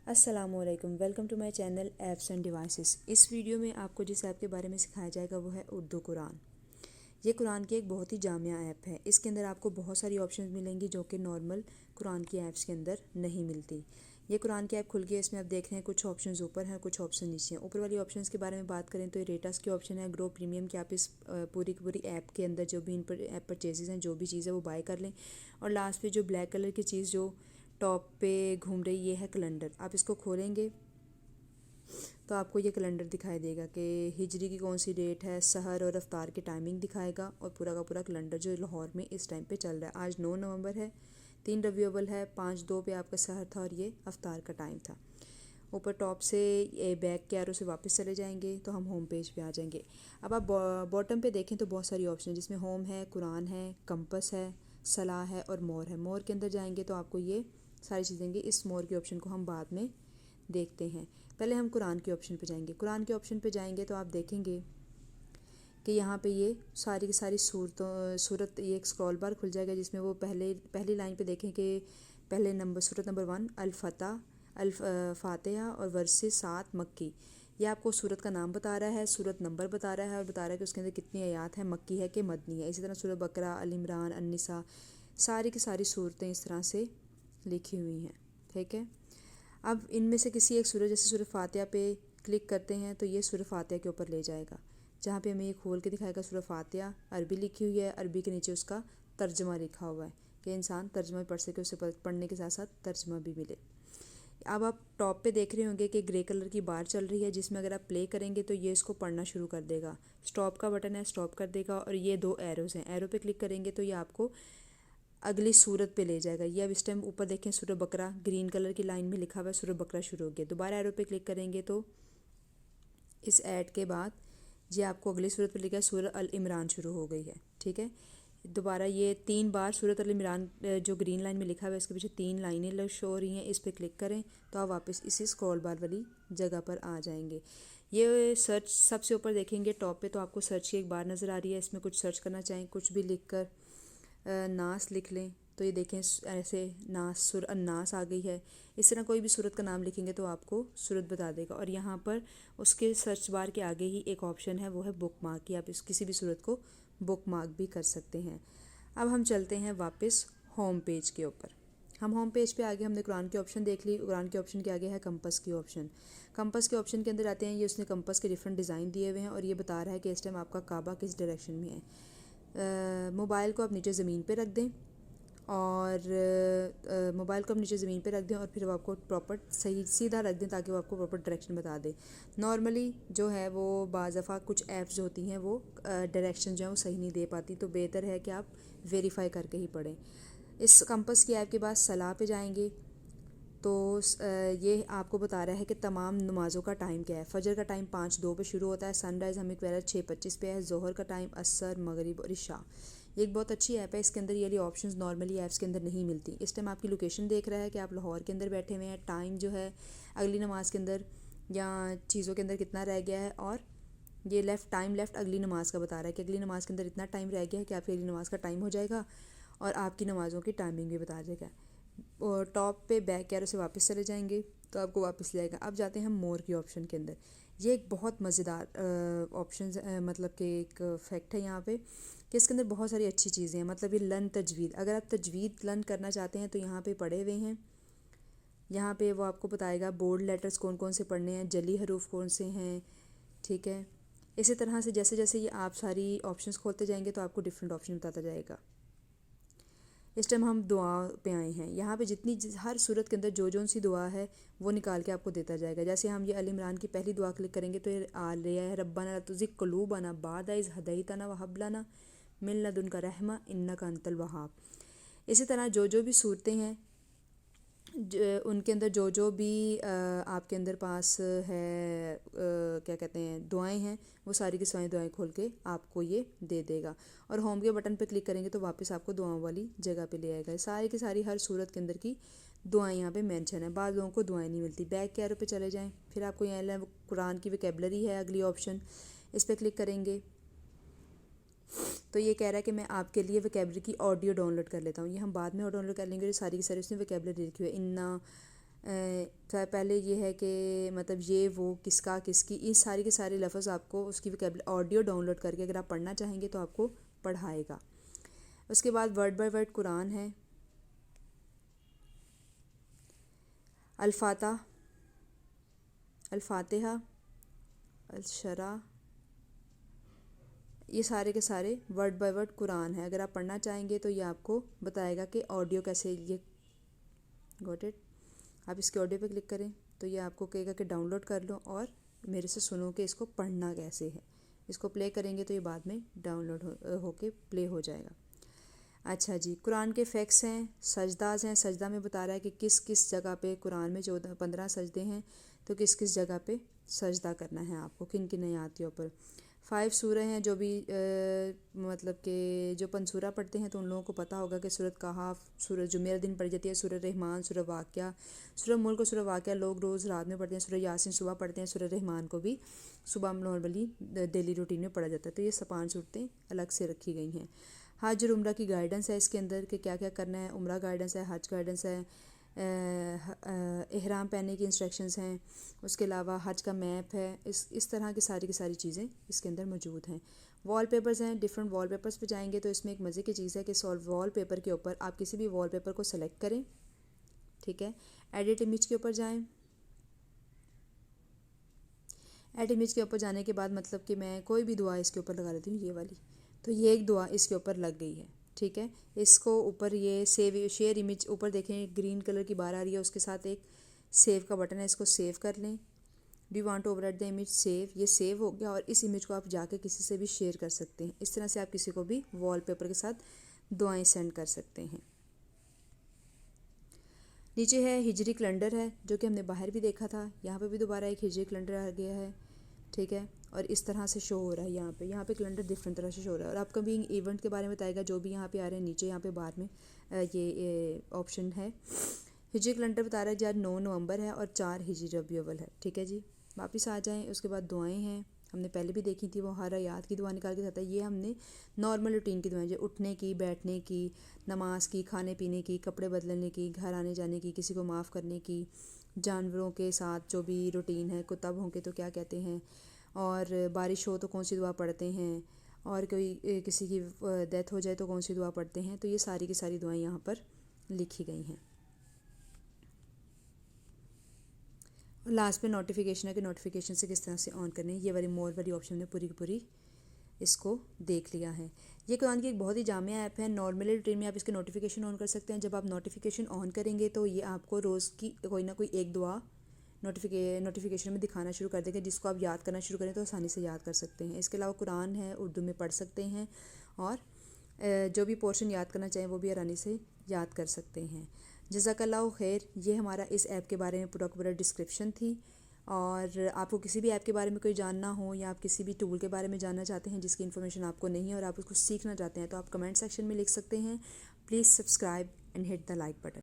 अस्सलामुअलैकुम, welcome to my channel apps and devices. इस video में आपको जिस ऐप के बारे में सिखाया जाएगा वो है उर्दू कुरान। ये कुरान की एक बहुत ही जामिया ऐप है। इसके अंदर आपको बहुत सारी ऑप्शंस मिलेंगी जो कि नॉर्मल कुरान की ऐप्स के अंदर नहीं मिलती। ये कुरान की ऐप खुल गई है। इसमें आप देख रहे हैं कुछ ऑप्शंस ऊपर हैं, कुछ ऑप्शन नीचे हैं। ऊपर वाली ऑप्शंस के बारे में बात करें तो ये रेटास की ऑप्शन है, ग्रो प्रीमियम की आप इस पूरी की पूरी ऐप के अंदर जो भी इन पर ऐप परचेजेज हैं, जो भी चीज़ है वो बाय कर लें। और लास्ट पे जो ब्लैक कलर की चीज़ जो टॉप पे घूम रही ये है कैलेंडर। आप इसको खोलेंगे तो आपको ये कैलेंडर दिखाई देगा कि हिजरी की कौन सी डेट है, सहर और अफ्तार की टाइमिंग दिखाएगा और पूरा का पूरा कैलेंडर जो लाहौर में इस टाइम पे चल रहा है। आज 9 नवंबर है, 3 रबीउल अव्वल है, 5/2 पे आपका सहर था और ये अफ्तार का टाइम था। ऊपर टॉप से ये बैक के एरो से वापस चले जाएंगे तो हम होम पेज पे आ जाएंगे। अब आप बॉटम पे देखें तो बहुत सारी ऑप्शन है जिसमें होम है, कुरान है, कंपस है, सलाह है और मोर है। मोर के अंदर जाएंगे तो आपको ये सारी चीज़ें देंगे। इस मोर के ऑप्शन को हम बाद में देखते हैं। पहले हम कुरान के ऑप्शन पे जाएंगे। कुरान के ऑप्शन पे जाएंगे तो आप देखेंगे कि यहाँ पे ये सारी की सारी सूरत ये एक स्क्रॉल बार खुल जाएगा जिसमें वो पहली लाइन पे देखें कि पहले नंबर सूरत नंबर 1 अल फातिहा और वर्सेस 7 मक्की। ये आपको सूरत का नाम बता रहा है, सूरत नंबर बता रहा है और बता रहा है कि उसके अंदर कितनी आयात है, मक्की है कि मदनी है। इसी तरह सूरत बकरा, अल इमरान, अन्निसा, सारी की सारी सूरतें इस तरह से लिखी हुई हैं। ठीक है। अब इनमें से किसी एक सूरत जैसे सूरत फातिहा पे क्लिक करते हैं तो ये सूरत फातिहा के ऊपर ले जाएगा, जहाँ पे हमें ये खोल के दिखाएगा सूरत फातिहा अरबी लिखी हुई है, अरबी के नीचे उसका तर्जमा लिखा हुआ है कि इंसान तर्जमा पढ़ सके, उसे पढ़ने के साथ साथ तर्जमा भी मिले। अब आप टॉप पे देख रहे होंगे कि ग्रे कलर की बार चल रही है जिसमें अगर आप प्ले करेंगे तो ये इसको पढ़ना शुरू कर देगा। स्टॉप का बटन है, स्टॉप कर देगा और ये 2 एरोज़ हैं, एरो पे क्लिक करेंगे तो ये आपको अगली सूरत पे ले जाएगा। ये अब इस टाइम ऊपर देखें सूरत बकरा ग्रीन कलर की लाइन में लिखा हुआ है, सूरत बकरा शुरू हो गया। दोबारा एरो पे क्लिक करेंगे तो इस ऐड के बाद ये आपको अगली सूरत पे लिखा है सूरत अल इमरान शुरू हो गई है। ठीक है। दोबारा ये 3 बार सूरत अल इमरान जो ग्रीन लाइन में लिखा हुआ है इसके पीछे 3 लाइनें शो हो रही हैं। इस पर क्लिक करें तो आप वापस इसी स्क्रॉल बार वाली जगह पर आ जाएंगे। ये सर्च सबसे ऊपर देखेंगे टॉप पे तो आपको सर्च की एक बार नज़र आ रही है। इसमें कुछ सर्च करना चाहें कुछ भी लिख कर नास लिख लें तो ये देखें ऐसे नास अन्नास आ गई है। इस तरह कोई भी सूरत का नाम लिखेंगे तो आपको सूरत बता देगा। और यहाँ पर उसके सर्च बार के आगे ही एक ऑप्शन है वो है बुक मार्क की, आप इस किसी भी सूरत को बुक मार्क भी कर सकते हैं। अब हम चलते हैं वापस होम पेज के ऊपर। हम होम पेज पे आगे हमने कुरान के ऑप्शन देख ली। कुरान के ऑप्शन के आगे है कंपस की ऑप्शन। कंपस के ऑप्शन के अंदर आते हैं, ये उसने कंपस के डिफरेंट डिज़ाइन दिए हुए हैं और ये बता रहा है कि इस टाइम आपका काबा किस डायरेक्शन में है। मोबाइल को आप नीचे ज़मीन पे रख दें और मोबाइल को आप नीचे ज़मीन पे रख दें और फिर वो आपको प्रॉपर सही सीधा रख दें ताकि वो आपको प्रॉपर डायरेक्शन बता दे। नॉर्मली जो है वो बाज़ दफ़ा कुछ ऐप्स होती हैं वो डायरेक्शन जो है वो सही नहीं दे पाती, तो बेहतर है कि आप वेरीफाई करके ही पढ़ें। इस कंपस की ऐप के बाद सलाह पे जाएंगे तो ये आपको बता रहा है कि तमाम नमाज़ों का टाइम क्या है। फ़जर का टाइम 5:02 पे शुरू होता है, सनराइज़ हमें कह रहा है 6:25 पे है, ज़ोहर का टाइम असर, मगरिब और इशा। ये एक बहुत अच्छी ऐप है। इसके अंदर ये वाली ऑप्शंस नॉर्मली ऐप्स के अंदर नहीं मिलती। इस टाइम आपकी लोकेशन देख रहा है कि आप लाहौर के अंदर बैठे हुए हैं, टाइम जो है अगली नमाज़ के अंदर या चीज़ों के अंदर कितना रह गया है और ये लेफ़्ट अगली नमाज़ का बता रहा है कि अगली नमाज़ के अंदर इतना टाइम रह गया है कि आपकी अगली नमाज़ का टाइम हो जाएगा और आपकी नमाज़ों की टाइमिंग भी बता देगा। और टॉप पे बैक एरो से वापस चले जाएंगे तो आपको वापस ले आएगा। अब जाते हैं हम मोर के ऑप्शन के अंदर। ये एक बहुत मज़ेदार ऑप्शन मतलब कि एक फैक्ट है यहाँ पे कि इसके अंदर बहुत सारी अच्छी चीज़ें हैं। मतलब ये लन तजवीद, अगर आप तजवीद लन करना चाहते हैं तो यहाँ पे पढ़े हुए हैं। यहाँ पे वो आपको बताएगा बोल्ड लेटर्स कौन कौन से पढ़ने हैं, जली हरूफ कौन से हैं। ठीक है। इसी तरह से जैसे जैसे ये आप सारी ऑप्शंस खोलते जाएंगे तो आपको डिफरेंट ऑप्शन बताता जाएगा। इस टाइम हम दुआ पे आए हैं। यहाँ पे हर सूरत के अंदर जो जो सी दुआ है वो निकाल के आपको देता जाएगा। जैसे हम ये अल इमरान की पहली दुआ क्लिक करेंगे तो ये आ रहा है रब्बाना ला तुज़िग़ क़ुलूबना बाद इज़ हदैतना व हब लना मिन लदुनका रहमा इन्नका अंतल वहाब। इसी तरह जो जो भी सूरतें हैं उनके अंदर जो जो भी आपके अंदर पास है क्या कहते हैं दुआएं हैं वो सारी की सारी दुआएं खोल के आपको ये दे देगा। और होम के बटन पे क्लिक करेंगे तो वापस आपको दुआओं वाली जगह पे ले आएगा। सारी की सारी हर सूरत के अंदर की दुआएं यहाँ पे मेंशन है। बाद लोगों को दुआएं नहीं मिलती। बैक के एरो पे चले जाएँ, फिर आपको यहाँ कुरान की वोकैबुलरी है अगली ऑप्शन, इस पर क्लिक करेंगे तो ये कह रहा है कि मैं आपके लिए वोकैबुलरी की ऑडियो डाउनलोड कर लेता हूँ। ये हम बाद में डाउनलोड कर लेंगे। सारी की सारी उसने वोकैबुलरी लिखी हुई है। इन्ना पहले ये है कि मतलब ये वो किसका किसकी, इस सारी के सारे लफ्ज़ आपको उसकी ऑडियो डाउनलोड करके अगर आप पढ़ना चाहेंगे तो आपको पढ़ाएगा। उसके बाद वर्ड बाय वर्ड कुरान है, अल्फाता, अल्फातिहा, अलशरा, ये सारे के सारे वर्ड बाय वर्ड कुरान है। अगर आप पढ़ना चाहेंगे तो ये आपको बताएगा कि ऑडियो कैसे, ये गॉट इट। आप इसके ऑडियो पे क्लिक करें तो ये आपको कहेगा कि डाउनलोड कर लो और मेरे से सुनो कि इसको पढ़ना कैसे है। इसको प्ले करेंगे तो ये बाद में डाउनलोड होके प्ले हो जाएगा। अच्छा जी, कुरान के फैक्ट्स हैं, सजदाज हैं। सजदा में बता रहा है कि किस किस जगह पे कुरान में 15 सजदे हैं, तो किस किस जगह पे सजदा करना है आपको, किन किन आयतियों पर। 5 सूरह हैं जो भी मतलब कि जो पंसूरा पढ़ते हैं तो उन लोगों को पता होगा कि सूरत कहाफ, सूरत जुमेरा दिन पढ़ी जाती है, सूरत रहमान, सूरत वाक़या, सूरत मुल्क और सूरत वाक़या लोग रोज़ रात में पढ़ते हैं, सूरत यासीन सुबह पढ़ते हैं, सूरत रहमान को भी सुबह नॉर्मली डेली रूटीन में पढ़ा जाता है। तो ये 5 सूरतें अलग से रखी गई हैं। हज और उम्रा की गाइडेंस है इसके अंदर कि क्या क्या करना है। उम्रा गाइडेंस है, हज गाइडेंस है, इहराम पहनने की इंस्ट्रक्शंस हैं, उसके अलावा हज का मैप है। इस तरह की सारी चीज़ें इसके अंदर मौजूद हैं। वॉलपेपर्स हैं, डिफरेंट वॉलपेपर्स पे जाएंगे तो इसमें एक मज़े की चीज़ है कि वॉलपेपर के ऊपर आप किसी भी वॉलपेपर को सेलेक्ट करें, ठीक है। एडिट इमेज के ऊपर जाएं। एडिट इमेज के ऊपर जाने के बाद मतलब कि मैं कोई भी दुआ इसके ऊपर लगा लेती हूँ, ये वाली, तो ये एक दुआ इसके ऊपर लग गई है, ठीक है। इसको ऊपर ये सेव शेयर इमेज, ऊपर देखें ग्रीन कलर की बार आ रही है, उसके साथ एक सेव का बटन है, इसको सेव कर लें। Do you want to overwrite the image, save, ये सेव हो गया। और इस इमेज को आप जाके किसी से भी शेयर कर सकते हैं। इस तरह से आप किसी को भी वॉलपेपर के साथ दुआएं सेंड कर सकते हैं। नीचे है हिजरी कैलेंडर है, जो कि हमने बाहर भी देखा था, यहाँ पे भी दोबारा एक हिजरी कैलेंडर आ गया है, ठीक है। और इस तरह से शो हो रहा है यहाँ पे कैलेंडर डिफरेंट तरह से शो हो रहा है। और अपकमिंग इवेंट के बारे में बताएगा जो भी यहाँ पे आ रहे हैं नीचे, यहाँ पे बार में ये ऑप्शन है। हिजरी कैलेंडर बता रहा है जी आज 9 नवंबर है और 4 हिजरी रबी अव्वल है, ठीक है जी। वापस आ जाएँ। उसके बाद दुआएँ हैं, हमने पहले भी देखी थी, वो हर आयत की दुआ निकाल के देता है। ये हमने नॉर्मल रूटीन की दुआएं, जो उठने की, बैठने की, नमाज की, खाने पीने की, कपड़े बदलने की, घर आने जाने की, किसी को माफ़ करने की, जानवरों के साथ जो भी रूटीन है, कुत्ता भौंके तो क्या कहते हैं, और बारिश हो तो कौन सी दुआ पढ़ते हैं, और कोई किसी की डेथ हो जाए तो कौन सी दुआ पढ़ते हैं, तो ये सारी की सारी दुआएं यहाँ पर लिखी गई हैं। लास्ट में नोटिफिकेशन है कि नोटिफिकेशन से किस तरह से ऑन करने, ये वाली मोर वाली ऑप्शन में पूरी की पूरी इसको देख लिया है। ये कुरान की एक बहुत ही जामिया ऐप है। नॉर्मली रूटीन में आप इसके नोटिफिकेशन ऑन कर सकते हैं। जब आप नोटिफिकेशन ऑन करेंगे तो ये आपको रोज़ की कोई ना कोई एक दुआ नोटिफिकेशन में दिखाना शुरू कर देंगे, जिसको आप याद करना शुरू करें तो आसानी से याद कर सकते हैं। इसके अलावा कुरान है, उर्दू में पढ़ सकते हैं, और जो भी पोर्शन याद करना चाहें वो भी आसानी से याद कर सकते हैं। जज़ाकल्लाहु खैर। ये हमारा इस ऐप के बारे में पूरा डिस्क्रिप्शन थी। और आपको किसी भी ऐप के बारे में कोई जानना हो, या आप किसी भी टूल के बारे में जानना चाहते हैं जिसकी इन्फॉर्मेशन आपको नहीं है और आप उसको सीखना चाहते हैं, तो आप कमेंट सेक्शन में लिख सकते हैं। Please subscribe and hit the like button.